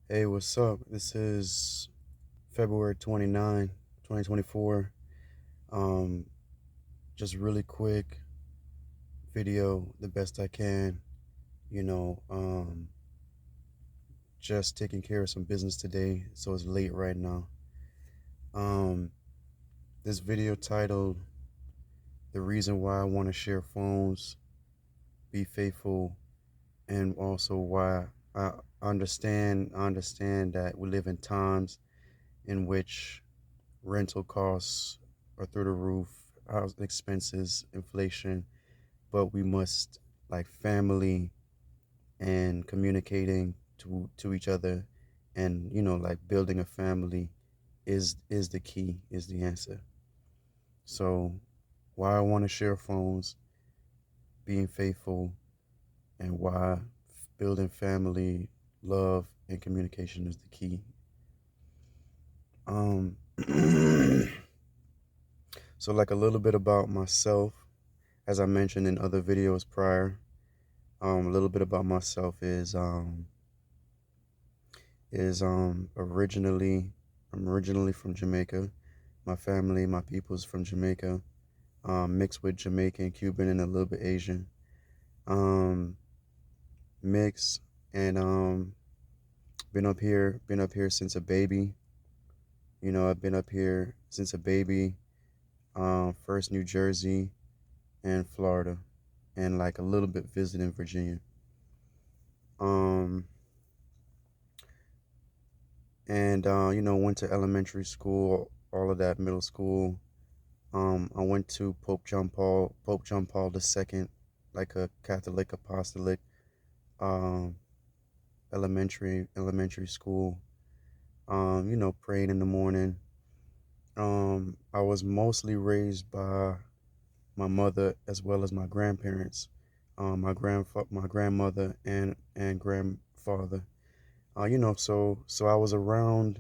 Hey, what's up? This is February 29, 2024. Um, just really quick video, the best I can. You know, um, just taking care of some business today, so it's late right now. Um, this video titled "The Reason Why I Want to Share Phones, Be Faithful, and also why I understand that we live in times in which rental costs are through the roof, house expenses, inflation, but we must like family and communicating to each other and like building a family is the key, is the answer. So why I want to share phones, being faithful, and why building family, love, and communication is the key. Um so like a little bit about myself. As I mentioned in other videos prior, a little bit about myself is originally I'm originally from Jamaica. My family, my people's from Jamaica, mixed with Jamaican, Cuban, and a little bit Asian. Um, Mixed and been up here since a baby. I've been up here since a baby. First New Jersey and Florida, and like a little bit visiting Virginia. Um, and went to elementary school, all of that, middle school. I went to Pope John Paul II, like a Catholic apostolic um, elementary school. Praying in the morning. I was mostly raised by my mother as well as my grandparents, my grandmother and grandfather. So I was around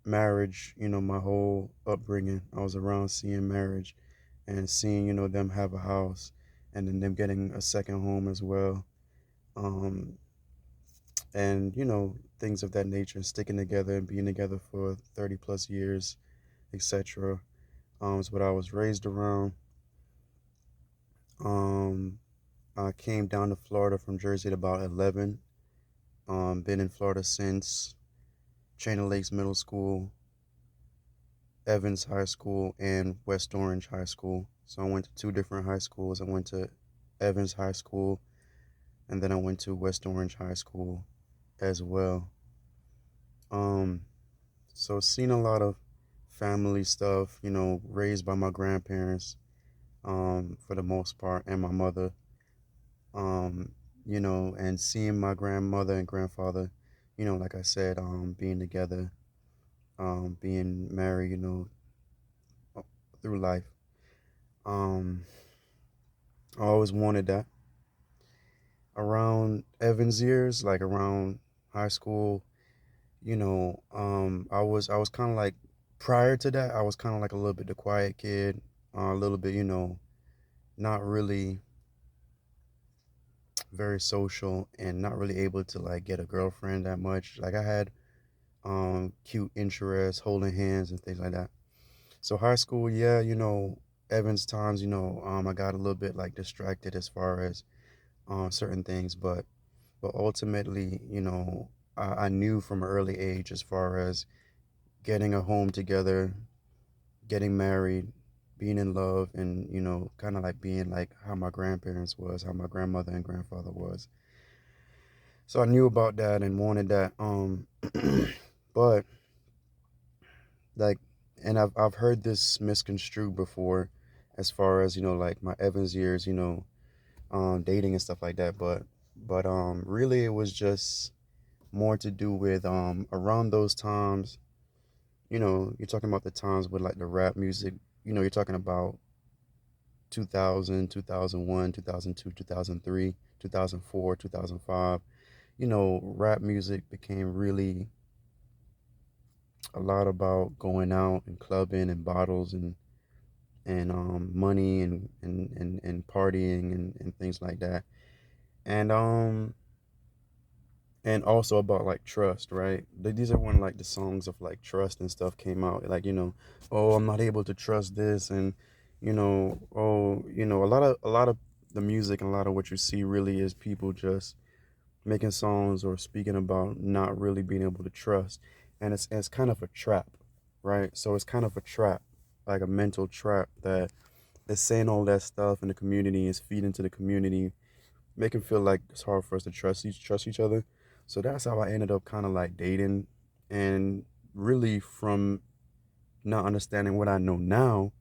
marriage, my whole upbringing. I was around seeing marriage and seeing, them have a house and then them getting a second home as well. Um, and, things of that nature, sticking together and being together for 30 plus years, etc. Is what I was raised around. Um, I came down to Florida from Jersey at about 11. Been in Florida since Chain Lakes Middle School, Evans High School, and West Orange High School. So I went to two different high schools. I went to Evans High School, and then I went to West Orange High School as well. Um, so seen a lot of family stuff, raised by my grandparents, for the most part, and my mother. Um, and seeing my grandmother and grandfather, like I said, being together, being married, uh, through life. Um, I always wanted that. Around Evans years, like around high school, I was kind of like, prior to that, I was kind of like a little bit the quiet kid, a little bit, not really very social and not really able to like get a girlfriend that much. Like I had cute interests, holding hands and things like that. So high school, yeah, Evans times, I got a little bit like distracted as far as certain things, but ultimately, I knew from an early age as far as getting a home together, getting married, being in love, and kind of like being like how my grandparents was, how my grandmother and grandfather was. So I knew about that and wanted that. But like, and I've heard this misconstrued before, as far as like my Evans years, dating and stuff like that. But really, it was just more to do with around those times. You're talking about the times with like the rap music. You're talking about 2000, 2001, 2002, 2003, 2004, 2005. Rap music became really a lot about going out and clubbing and bottles and money and partying and things like that. And and also about like trust, right? These are when like the songs of like trust and stuff came out, like, oh, I'm not able to trust this, and oh, a lot of the music and a lot of what you see really is people just making songs or speaking about not really being able to trust, and it's kind of a trap, right? So it's kind of a trap, like a mental trap that is saying all that stuff in the community, is feeding to the community, make him feel like it's hard for us to trust each other. So that's how I ended up kind of like dating, and really from not understanding what I know now,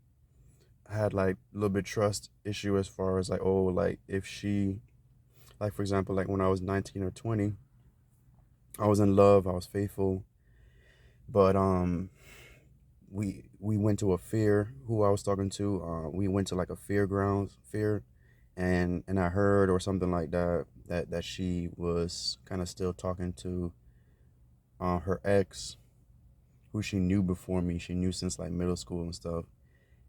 I had like a little bit trust issue as far as like, oh, like if she, like for example, like when I was 19 or 20, I was in love, I was faithful, but we went to a fair. Who I was talking to, we went to like a fairgrounds fair, and I heard or something like that she was kind of still talking to her ex, who she knew before me. She knew since like middle school and stuff.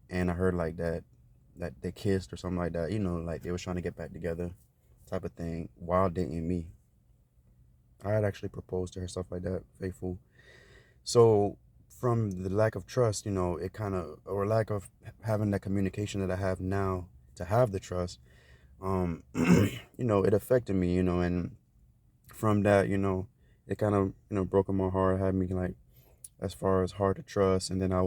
And I heard like that they kissed or something like that. Like they was trying to get back together, type of thing, while dating me. I had actually proposed to her, stuff like that, faithful. So from the lack of trust, it kind of, or lack of having that communication that I have now to have the trust, it affected me, and from that, it kind of, broken my heart, had me like, as far as hard to trust. And then I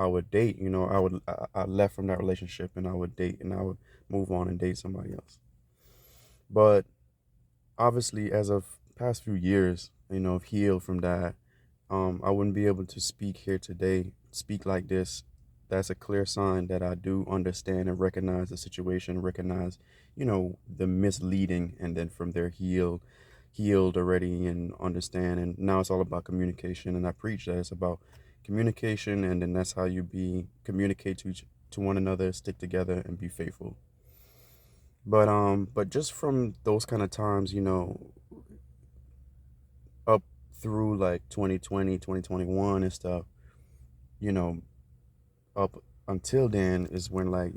would date, I left from that relationship, and I would date, and I would move on and date somebody else. But obviously, as of past few years, I've healed from that. I wouldn't be able to speak here today, speak like this. That's a clear sign that I do understand and recognize the situation, recognize, the misleading, and then from there healed already and understand. And now it's all about communication. And I preach that it's about communication, and then that's how you communicate to one another, stick together, and be faithful. But just from those kind of times, up through like 2020, 2021 and stuff, you know, up until then is when like,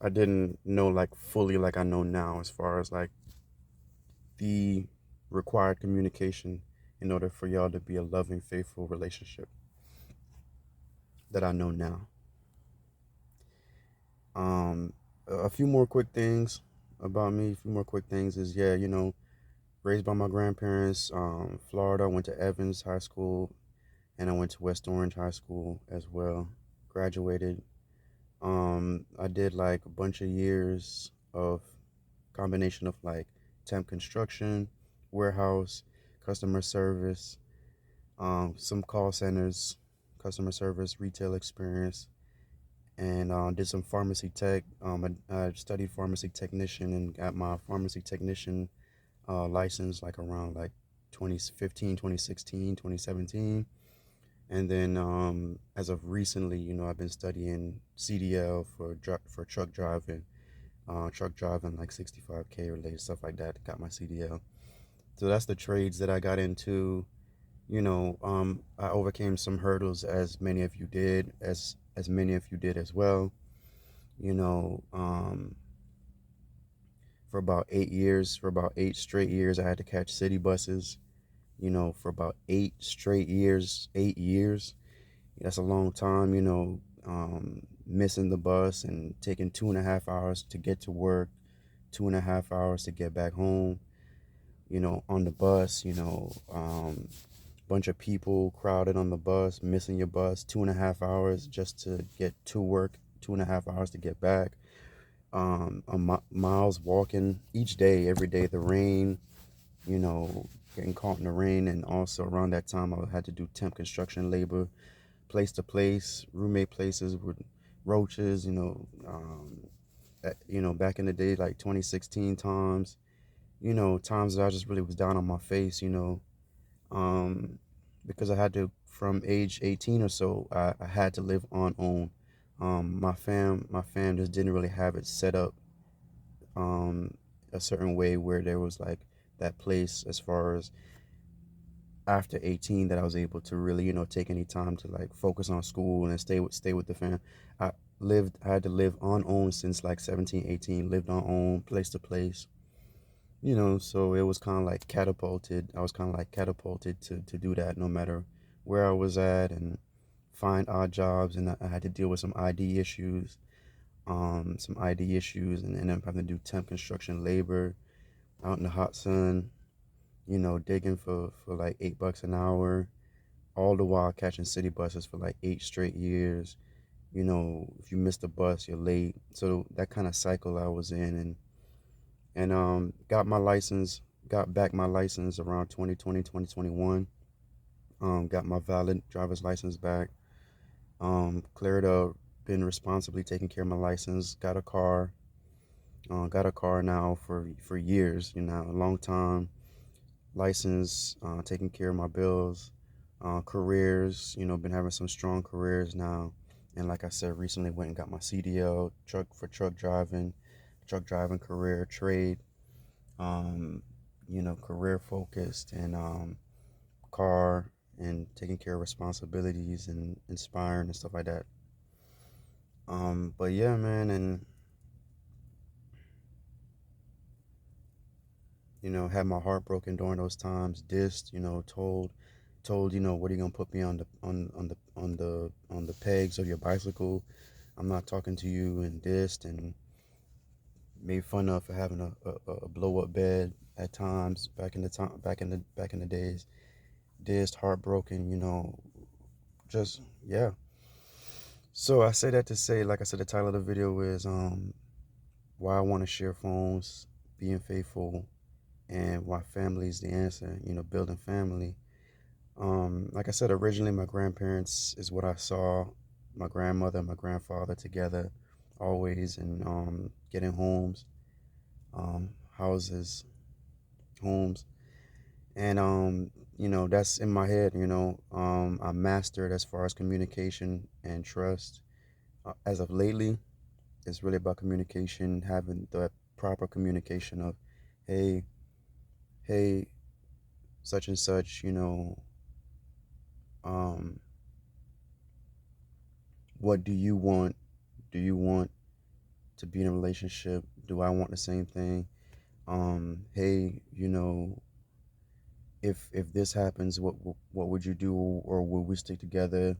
I didn't know like fully like I know now, as far as like the required communication in order for y'all to be a loving, faithful relationship that I know now. A few more quick things about me. A few more quick things is, yeah, raised by my grandparents. Florida. Went to Evans High School, and I went to West Orange High School as well. Graduated. I did like a bunch of years of combination of like temp construction, warehouse, customer service, some call centers, customer service, retail experience, and did some pharmacy tech. I studied pharmacy technician and got my pharmacy technician license like around like 2015, 2016, 2017. And then as of recently, I've been studying CDL for truck driving like 65K related stuff like that. Got my CDL. So that's the trades that I got into. I overcame some hurdles, as many of you did, as many of you did as well. You know, for about 8 straight years, I had to catch city buses. For about 8 straight years, 8 years. That's a long time. Missing the bus and taking 2.5 hours to get to work, 2.5 hours to get back home. On the bus. Bunch of people crowded on the bus, missing your bus, 2.5 hours just to get to work, 2.5 hours to get back. Miles walking each day, every day. The rain, getting caught in the rain, and also around that time I had to do temp construction labor, place to place, roommate places with roaches. Back in the day, like 2016 times. Times that I just really was down on my face. Um, because I had to, from age 18 or so, I had to live on own. My fam just didn't really have it set up um, a certain way where there was like that place, as far as after 18, that I was able to really, take any time to like focus on school and stay with the fam. I I had to live on own since like 17, 18, lived on own, place to place, So it was kind of like catapulted. I was kind of like catapulted to do that no matter where I was at and find odd jobs. And I had to deal with some ID issues, and end up having to do temp construction labor out in the hot sun, digging for like $8 an hour, all the while catching city buses for like 8 straight years. If you missed a bus, you're late. So that kind of cycle I was in, and got back my license around 2020, 2021. Got my valid driver's license back. Cleared up, been responsibly taking care of my license. Got a car now for years. A long time license, taking care of my bills, careers. Been having some strong careers now. And like I said, recently went and got my CDL truck driving career trade. Um, career focused and car and taking care of responsibilities and inspiring and stuff like that. But yeah, man, and had my heart broken during those times, dissed, told, what are you gonna put me on the pegs of your bicycle? I'm not talking to you, and dissed and made fun of for having a blow up bed at times back in the days. Dissed, heartbroken, just yeah. So I say that to say, like I said, the title of the video is why I want to share phones, being faithful, and why family is the answer. Building family. Like I said, originally my grandparents is what I saw. My grandmother and my grandfather together, always, and getting houses, homes, and that's in my head. I mastered as far as communication and trust. As of lately, it's really about communication, having the proper communication of, hey, hey, such and such, um, what do you want? Do you want to be in a relationship? Do I want the same thing? Hey, if this happens, what would you do, or will we stick together?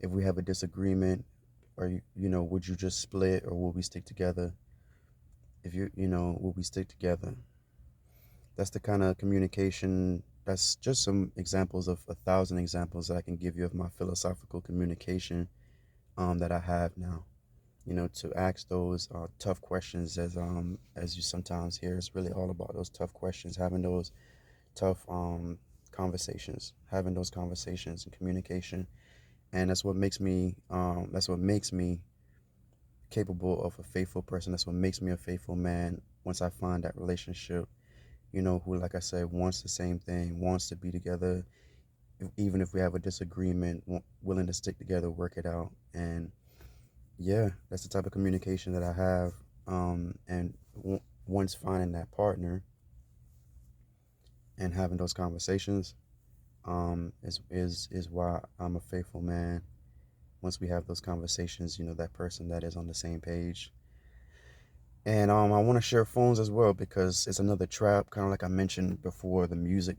If we have a disagreement, or would you just split, or will we stick together? If will we stick together? That's the kind of communication. That's just some examples of a thousand examples that I can give you of my philosophical communication that I have now. To ask those tough questions, as you sometimes hear. It's really all about those tough questions, having those tough conversations, having those conversations and communication, and that's what makes me capable of a faithful person. That's what makes me a faithful man. Once I find that relationship, who, like I said, wants the same thing, wants to be together, even if we have a disagreement, willing to stick together, work it out. And yeah, that's the type of communication that I have. And once finding that partner and having those conversations, is why I'm a faithful man. Once we have those conversations, that person that is on the same page. And I want to share phones as well because it's another trap. Kind of like I mentioned before, the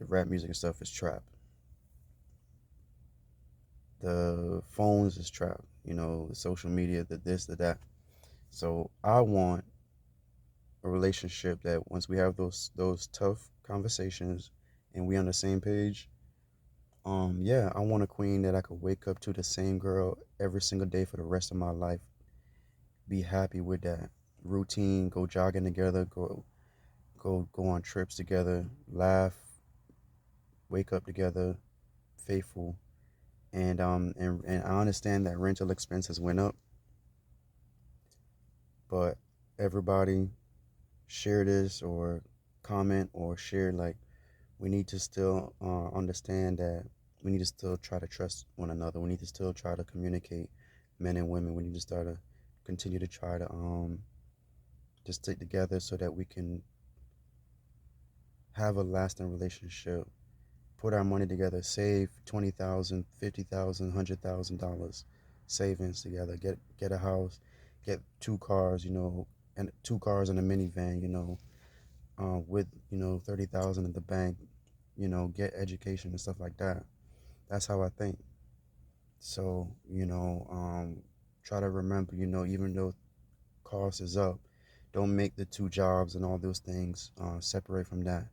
rap music and stuff is trap. The phones is trap. The social media, the this, the that. So I want a relationship that once we have those tough conversations and we on the same page, yeah, I want a queen that I could wake up to the same girl every single day for the rest of my life. Be happy with that routine. Go jogging together. Go on trips together. Laugh. Wake up together. Faithful. And I understand that rental expenses went up, but everybody share this or comment or share, like, we need to still understand that we need to still try to trust one another. We need to still try to communicate, men and women. We need to start to continue to try to stick together so that we can have a lasting relationship. Put our money together, save 20,000, 50,000, $100,000 savings together. Get a house, get two cars, and two cars and a minivan. with 30,000 in the bank, get education and stuff like that. That's how I think. So try to remember, even though cost is up, don't make the two jobs and all those things separate from that.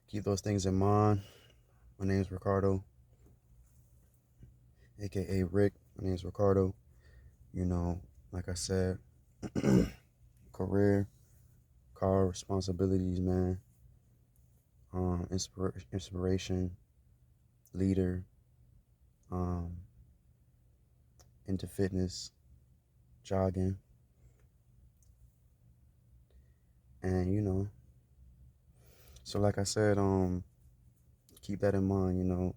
Keep those things in mind. My name is Ricardo, aka Rick. My name is Ricardo. You know, like I said, career, car, responsibilities, man. Inspiration, leader, um, into fitness, jogging, and So like I said, keep that in mind.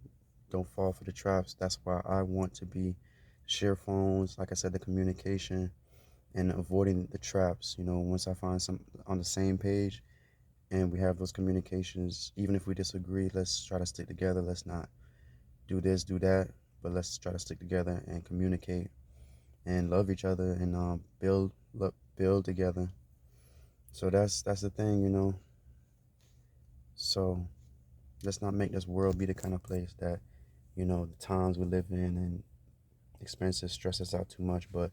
Don't fall for the traps. That's why I want to be share phones. Like I said, the communication and avoiding the traps. Once I find some on the same page and we have those communications, even if we disagree, let's try to stick together. Let's not do this, do that, but let's try to stick together and communicate and love each other and build together. So that's the thing. So let's not make this world be the kind of place that the times we live in and expenses stress us out too much. But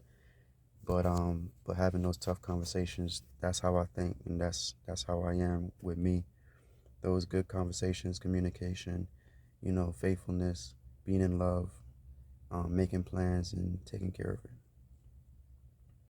having those tough conversations, that's how I think, and that's how I am with me. Those good conversations, communication, faithfulness, being in love, making plans, and taking care of it.